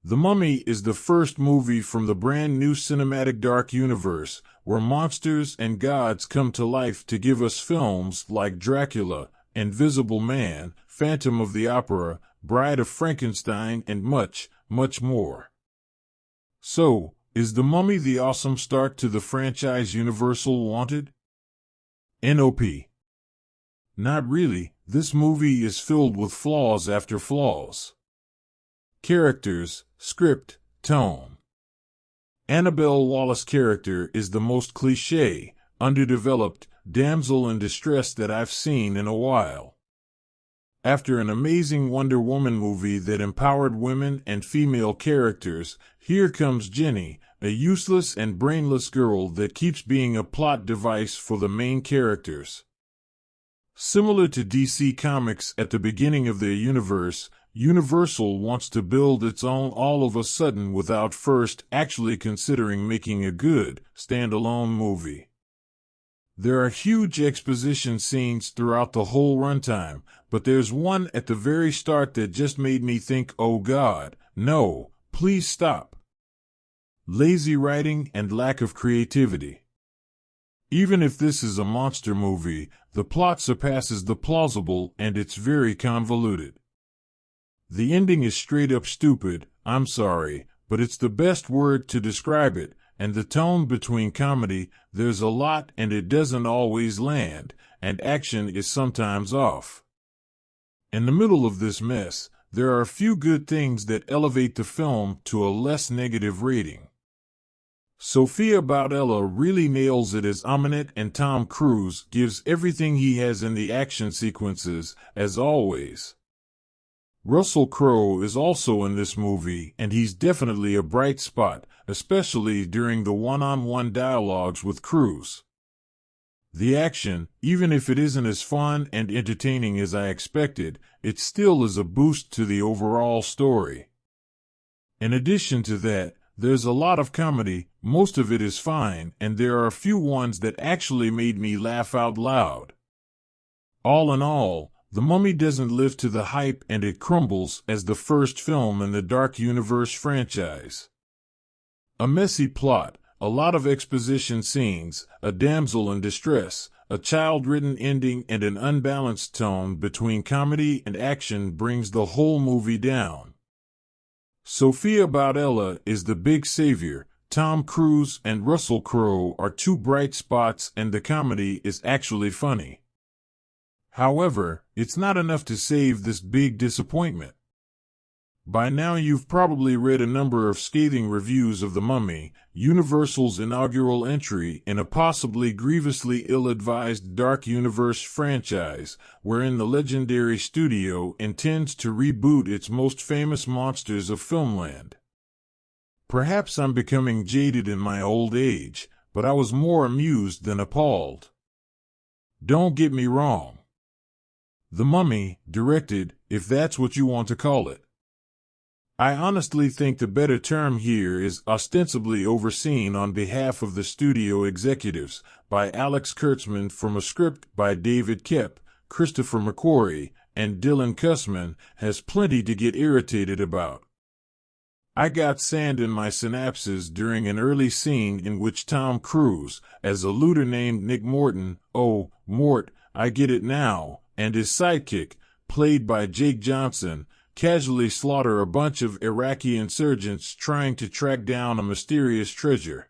The Mummy is the first movie from the brand new cinematic dark universe, where monsters and gods come to life to give us films like Dracula, Invisible Man, Phantom of the Opera, Bride of Frankenstein, and much, much more. So, is The Mummy the awesome start to the franchise Universal wanted? Nope. Not really. This movie is filled with flaws after flaws. Characters, script, tone. Annabelle Wallis' character is the most cliché, underdeveloped damsel in distress that I've seen in a while. After an amazing Wonder Woman movie that empowered women and female characters, here comes Jenny, a useless and brainless girl that keeps being a plot device for the main characters. Similar to DC Comics at the beginning of their universe, Universal wants to build its own all of a sudden without first actually considering making a good, standalone movie. There are huge exposition scenes throughout the whole runtime, but there's one at the very start that just made me think, oh God, no, please stop. Lazy writing and lack of creativity. Even if this is a monster movie, the plot surpasses the plausible and it's very convoluted. The ending is straight up stupid, I'm sorry, but it's the best word to describe it, and the tone between comedy, there's a lot and it doesn't always land, and action is sometimes off. In the middle of this mess, there are a few good things that elevate the film to a less negative rating. Sofia Boutella really nails it as Ahmanet, and Tom Cruise gives everything he has in the action sequences, as always. Russell Crowe is also in this movie, and he's definitely a bright spot, especially during the one-on-one dialogues with Cruise. The action, even if it isn't as fun and entertaining as I expected, it still is a boost to the overall story. In addition to that, there's a lot of comedy, most of it is fine, and there are a few ones that actually made me laugh out loud. All in all, The Mummy doesn't live to the hype and it crumbles as the first film in the Dark Universe franchise. A messy plot, a lot of exposition scenes, a damsel in distress, a child-ridden ending, and an unbalanced tone between comedy and action brings the whole movie down. Sofia Boutella is the big savior, Tom Cruise and Russell Crowe are two bright spots, and the comedy is actually funny. However, it's not enough to save this big disappointment. By now you've probably read a number of scathing reviews of The Mummy, Universal's inaugural entry in a possibly grievously ill-advised Dark Universe franchise, wherein the legendary studio intends to reboot its most famous monsters of filmland. Perhaps I'm becoming jaded in my old age, but I was more amused than appalled. Don't get me wrong. The Mummy, directed, if that's what you want to call it. I honestly think the better term here is ostensibly overseen on behalf of the studio executives by Alex Kurtzman from a script by David Koepp, Christopher McQuarrie, and Dylan Kussman, has plenty to get irritated about. I got sand in my synapses during an early scene in which Tom Cruise, as a looter named Nick Morton, oh, Mort, I get it now, and his sidekick, played by Jake Johnson, casually slaughter a bunch of Iraqi insurgents trying to track down a mysterious treasure.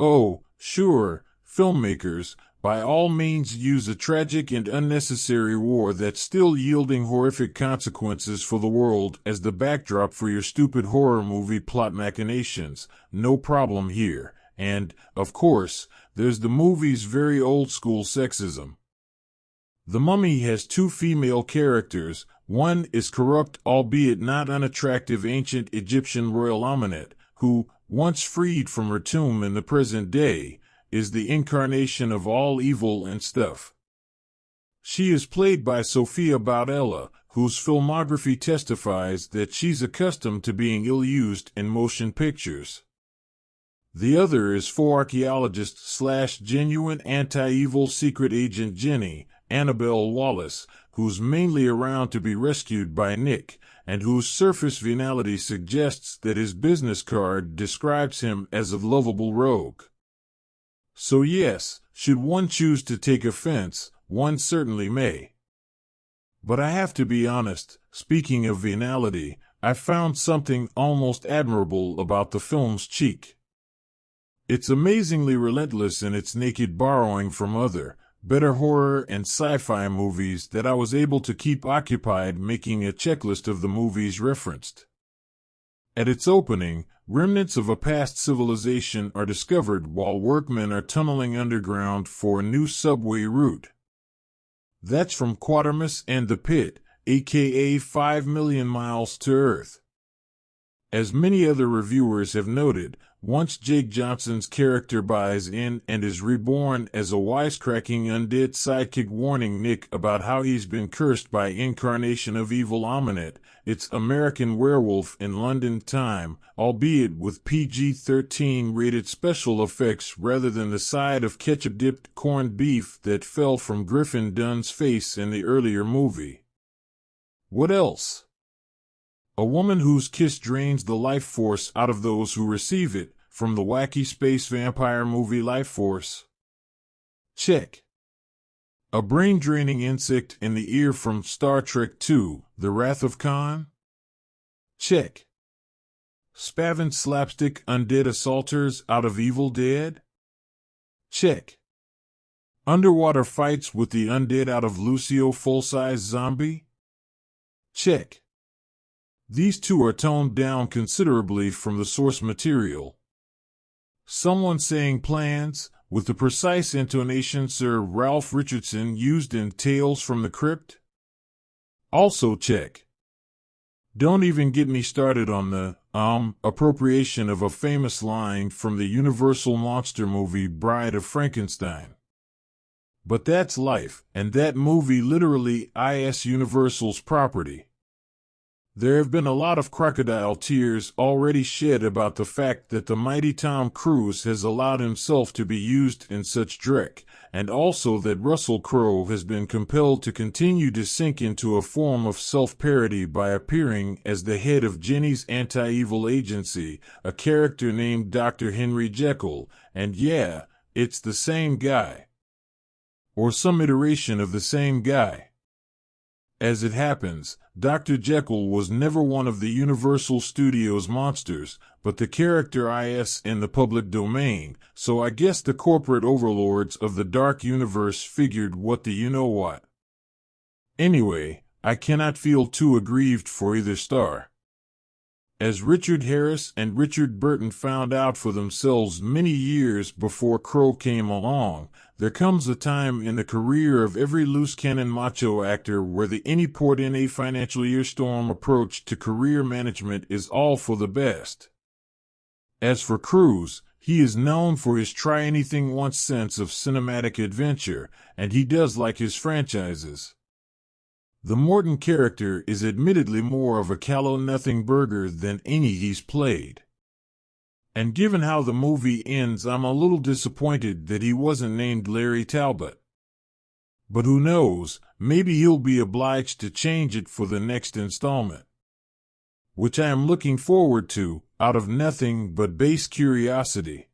Oh, sure, filmmakers, by all means use a tragic and unnecessary war that's still yielding horrific consequences for the world as the backdrop for your stupid horror movie plot machinations, no problem here. And, of course, there's the movie's very old-school sexism. The Mummy has two female characters. One is corrupt, albeit not unattractive, ancient Egyptian royal Ahmanet, who, once freed from her tomb in the present day, is the incarnation of all evil and stuff. She is played by Sofia Boutella, whose filmography testifies that she's accustomed to being ill-used in motion pictures. The other is faux archaeologist / genuine anti-evil secret agent Jenny, Annabelle Wallace, who's mainly around to be rescued by Nick, and whose surface venality suggests that his business card describes him as a lovable rogue. So yes, should one choose to take offense, one certainly may. But I have to be honest, speaking of venality, I found something almost admirable about the film's cheek. It's amazingly relentless in its naked borrowing from other, better horror and sci-fi movies that I was able to keep occupied making a checklist of the movies referenced. At its opening, remnants of a past civilization are discovered while workmen are tunneling underground for a new subway route. That's from Quatermass and the Pit, aka 5 million miles to Earth. As many other reviewers have noted, once Jake Johnson's character buys in and is reborn as a wisecracking undead sidekick warning Nick about how he's been cursed by incarnation of evil Ahmanet, it's American Werewolf in London time, albeit with PG-13 rated special effects rather than the side of ketchup-dipped corned beef that fell from Griffin Dunn's face in the earlier movie. What else? A woman whose kiss drains the life force out of those who receive it, from the wacky space vampire movie Life Force. Check. A brain-draining insect in the ear from Star Trek II, The Wrath of Khan? Check. Spavin slapstick undead assaulters out of Evil Dead? Check. Underwater fights with the undead out of Lucio Full-Size Zombie? Check. These two are toned down considerably from the source material. Someone saying plans, with the precise intonation Sir Ralph Richardson used in Tales from the Crypt? Also check. Don't even get me started on the, appropriation of a famous line from the Universal monster movie Bride of Frankenstein. But that's life, and that movie literally is Universal's property. There have been a lot of crocodile tears already shed about the fact that the mighty Tom Cruise has allowed himself to be used in such dreck, and also that Russell Crowe has been compelled to continue to sink into a form of self-parody by appearing as the head of Jenny's anti-evil agency, a character named Dr. Henry Jekyll, and yeah, it's the same guy. Or some iteration of the same guy. As it happens, Dr. Jekyll was never one of the Universal Studios monsters, but the character is in the public domain, so I guess the corporate overlords of the dark universe figured what the you-know-what. Anyway, I cannot feel too aggrieved for either star. As Richard Harris and Richard Burton found out for themselves many years before Crowe came along, there comes a time in the career of every loose-cannon macho actor where the any port in a financial year storm approach to career management is all for the best. As for Cruise, he is known for his try-anything-once sense of cinematic adventure, and he does like his franchises. The Morton character is admittedly more of a callow-nothing burger than any he's played. And given how the movie ends, I'm a little disappointed that he wasn't named Larry Talbot. But who knows, maybe he'll be obliged to change it for the next installment. Which I am looking forward to, out of nothing but base curiosity.